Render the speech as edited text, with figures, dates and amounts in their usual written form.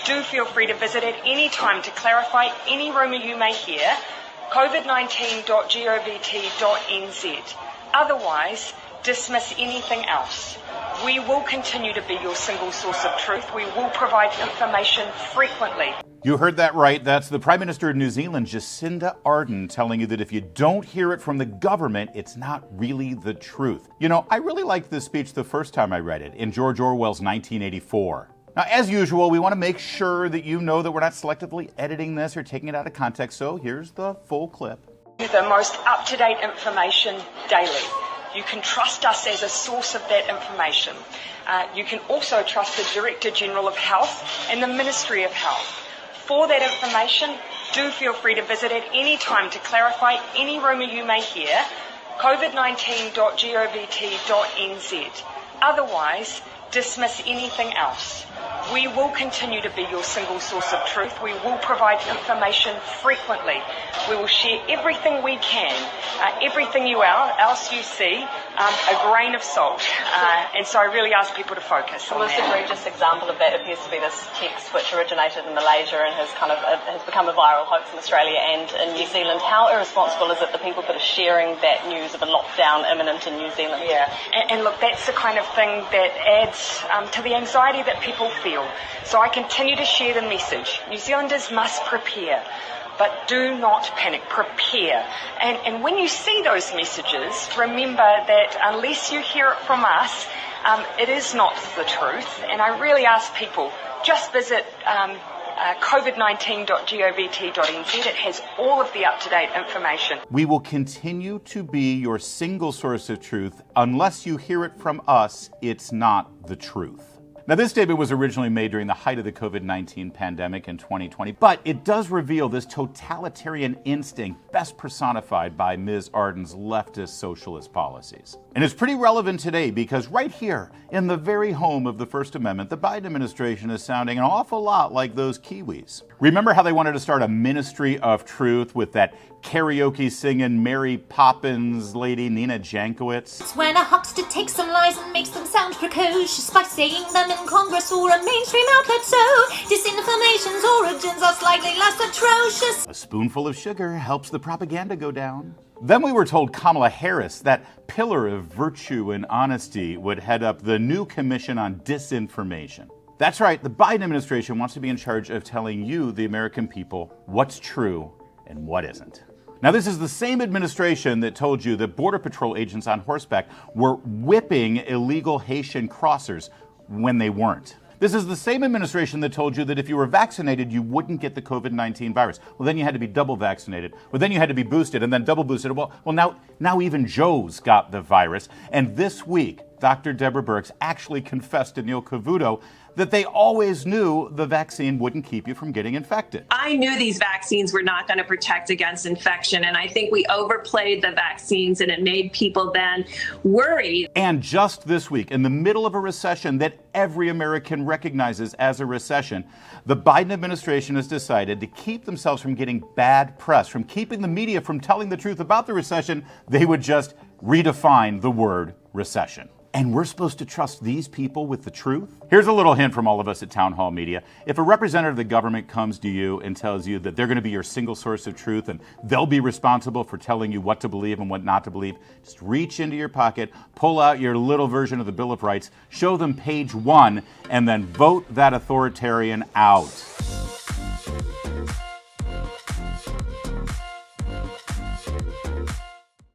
do feel free to visit at any time to clarify any rumour you may hear, covid19.govt.nz. Otherwise, dismiss anything else. We will continue to be your single source of truth. We will provide information frequently. You heard that right. That's the Prime Minister of New Zealand, Jacinda Ardern, telling you that if you don't hear it from the government, it's not really the truth. You know, I really liked this speech the first time I read it in George Orwell's 1984. Now, as usual, we want to make sure that you know that we're not selectively editing this or taking it out of context, so here's the full clip. The most up-to-date information daily. You can trust us as a source of that information. You can also trust the Director General of Health and the Ministry of Health. For that information, do feel free to visit at any time to clarify any rumour you may hear, covid19.govt.nz. Otherwise, dismiss anything else. We will continue to be your single source of truth. We will provide information frequently. We will share everything we can, everything else you see, a grain of salt. And so I really ask people to focus on that. The most egregious example of that appears to be this text which originated in Malaysia and has become a viral hoax in Australia and in New Zealand. How irresponsible is it the people that are sharing that news of a lockdown imminent in New Zealand? Yeah, and look, that's the kind of thing that adds to the anxiety that people feel. So I continue to share the message. New Zealanders must prepare, but do not panic. Prepare. And when you see those messages, remember that unless you hear it from us, it is not the truth. And I really ask people, just visit covid19.govt.nz. It has all of the up-to-date information. We will continue to be your single source of truth. Unless you hear it from us, it's not the truth. Now, this statement was originally made during the height of the COVID-19 pandemic in 2020, but it does reveal this totalitarian instinct best personified by Ms. Ardern's leftist socialist policies. And it's pretty relevant today because right here, in the very home of the First Amendment, the Biden administration is sounding an awful lot like those Kiwis. Remember how they wanted to start a ministry of truth with that karaoke singing Mary Poppins lady Nina Jankowicz? It's when a huckster takes some lies and makes them sound precocious by saying them in Congress or a mainstream outlet, so disinformation's origins are slightly less atrocious. A spoonful of sugar helps the propaganda go down. Then we were told Kamala Harris, that pillar of virtue and honesty, would head up the new Commission on Disinformation. That's right, the Biden administration wants to be in charge of telling you, the American people, what's true and what isn't. Now, this is the same administration that told you that Border Patrol agents on horseback were whipping illegal Haitian crossers when they weren't. This is the same administration that told you that if you were vaccinated, you wouldn't get the COVID-19 virus. Well, then you had to be double vaccinated. Well, then you had to be boosted and then double boosted. Well, now even Joe's got the virus. And this week, Dr. Deborah Birx actually confessed to Neil Cavuto that they always knew the vaccine wouldn't keep you from getting infected. I knew these vaccines were not going to protect against infection, and I think we overplayed the vaccines, and it made people then worry. And just this week, in the middle of a recession that every American recognizes as a recession, the Biden administration has decided to keep themselves from getting bad press, from keeping the media from telling the truth about the recession. They would just redefine the word recession. And we're supposed to trust these people with the truth? Here's a little hint from all of us at Town Hall Media. If a representative of the government comes to you and tells you that they're going to be your single source of truth and they'll be responsible for telling you what to believe and what not to believe, just reach into your pocket, pull out your little version of the Bill of Rights, show them page 1, and then vote that authoritarian out.